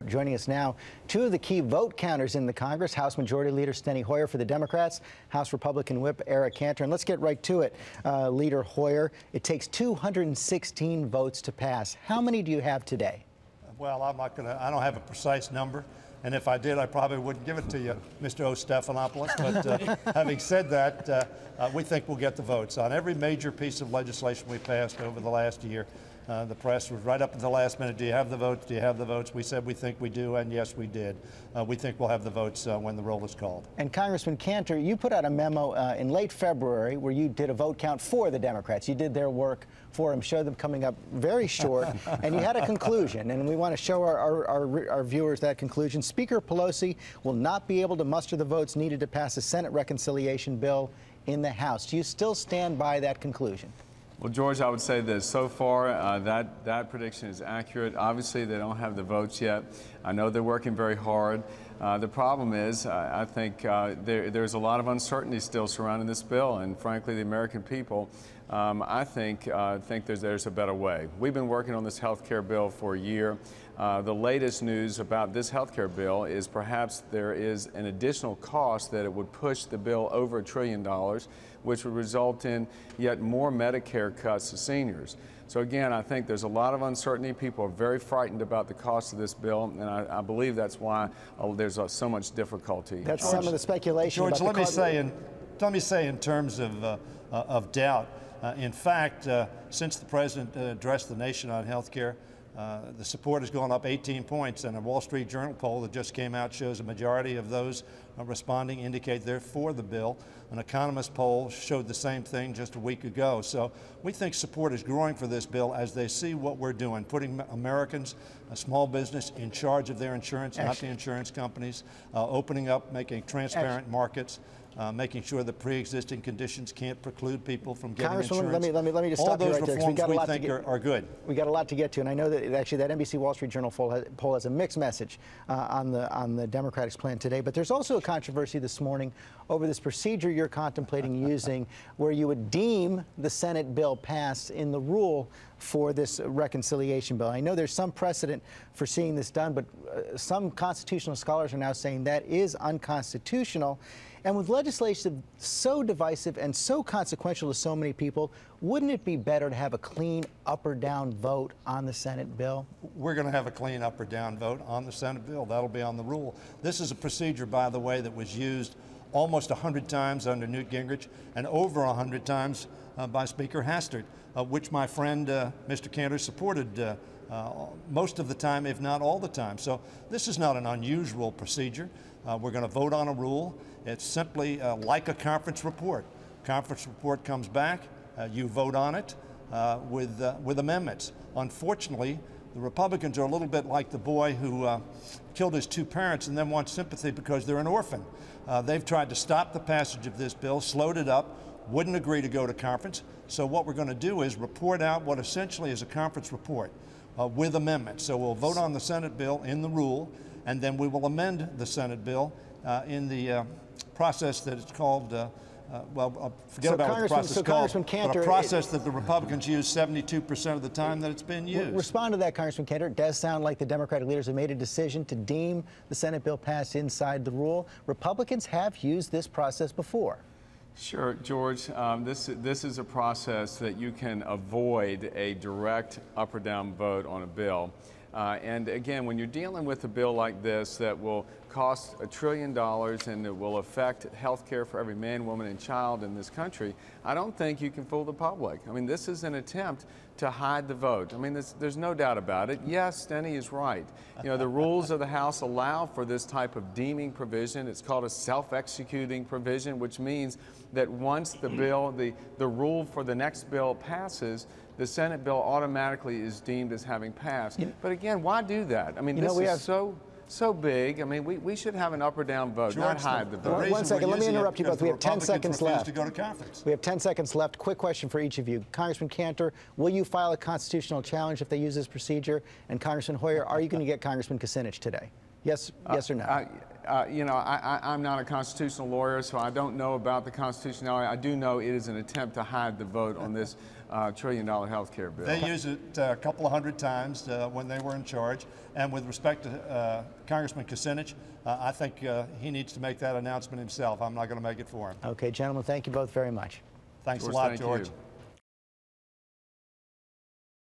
Joining us now, two of the key vote counters in the Congress, House Majority Leader Steny Hoyer for the Democrats, House Republican Whip Cantor. And let's get right to it, Leader Hoyer. It takes 216 votes to pass. How many do you have today? Well, I don't have a precise number. And if I did, I probably wouldn't give it to you, Mr. O'Stephanopoulos. But having said that, we think we'll get the votes. On every major piece of legislation we passed over the last year, the press was right up to the last minute. Do you have the votes? Do you have the votes? We said we think we do, and yes, we did. We think we'll have the votes when the roll is called. And Congressman Cantor, you put out a memo in late February where you did a vote count for the Democrats. You did their work for them, showed them coming up very short, and you had a conclusion, and we want to show our viewers that conclusion. Speaker Pelosi will not be able to muster the votes needed to pass a Senate reconciliation bill in the House. Do you still stand by that conclusion? Well, George, I would say this. So far, that prediction is accurate. Obviously, they don't have the votes yet. I know they're working very hard. The problem is, I think there's a lot of uncertainty still surrounding this bill, and frankly, the American people, I think there's a better way. We've been working on this health care bill for a year. The latest news about this health care bill is perhaps there is an additional cost that it would push the bill over $1 trillion, which would result in yet more Medicare cuts to seniors. So again, I think there's a lot of uncertainty. People are very frightened about the cost of this bill, and I believe that's why there's so much difficulty. That's George, some of the speculation. George, let me say in terms of doubt. In fact, since the president addressed the nation on health care, the support has gone up 18 points, and a Wall Street Journal poll that just came out shows a majority of those responding indicate they're for the bill. An economist poll showed the same thing just a week ago. So we think support is growing for this bill as they see what we're doing, putting Americans, small business, in charge of their insurance, not the insurance companies, opening up, making transparent markets. Making sure that pre-existing conditions can't preclude people from getting insurance. Let me just stop you right there. All those reforms we think are good. We got a lot to get to, and I know that actually that NBC Wall Street Journal poll has a mixed message on the Democratic plan today. But there's also a controversy this morning over this procedure you're contemplating using, where you would deem the Senate bill passed in the rule for this reconciliation bill. I know there's some precedent for seeing this done, but some constitutional scholars are now saying that is unconstitutional. And with legislation so divisive and so consequential to so many people, wouldn't it be better to have a clean up or down vote on the Senate bill? We're going to have a clean up or down vote on the Senate bill. That'll be on the rule. This is a procedure, by the way, that was used almost 100 times under Newt Gingrich and over 100 times by Speaker Hastert, which my friend Mr. Cantor supported most of the time, if not all the time. So this is not an unusual procedure. We're going to vote on a rule. It's simply like a conference report. Conference report comes back, you vote on it with amendments. Unfortunately, the Republicans are a little bit like the boy who killed his two parents and then wants sympathy because they're an orphan. They've tried to stop the passage of this bill, slowed it up, wouldn't agree to go to conference. So what we're going to do is report out what essentially is a conference report with amendments. So we'll vote on the Senate bill in the rule, and then we will amend the Senate bill in the process that it's called, forget about what the process is called, but a process that the Republicans use 72% of the time that it's been used. Respond to that, Congressman Cantor. It does sound like the Democratic leaders have made a decision to deem the Senate bill passed inside the rule. Republicans have used this process before. Sure, George. This is a process that you can avoid a direct up or down vote on a bill. And again, when you're dealing with a bill like this that will cost $1 trillion and it will affect health care for every man, woman, and child in this country, I don't think you can fool the public. I mean, this is an attempt to hide the vote. I mean, there's no doubt about it. Yes, Steny is right. You know, the rules of the House allow for this type of deeming provision. It's called a self-executing provision, which means that once the bill, the rule for the next bill passes, the Senate bill automatically is deemed as having passed. But again, why do that? I mean, this is so big. I mean, we should have an up or down vote, George, not hide the vote. 1 second, let me interrupt you both. We have 10 seconds left. To go to conference. We have 10 seconds left. Quick question for each of you. Congressman Cantor, will you file a constitutional challenge if they use this procedure? And Congressman Hoyer, are you going to get Congressman Kucinich today? Yes or no? I'm not a constitutional lawyer, so I don't know about the constitutionality. I do know it is an attempt to hide the vote on this trillion-dollar health care bill. They used it a couple of hundred times when they were in charge. And with respect to Congressman Kucinich, I think he needs to make that announcement himself. I'm not going to make it for him. Okay, gentlemen, thank you both very much. Thanks George, a lot, thank George. you.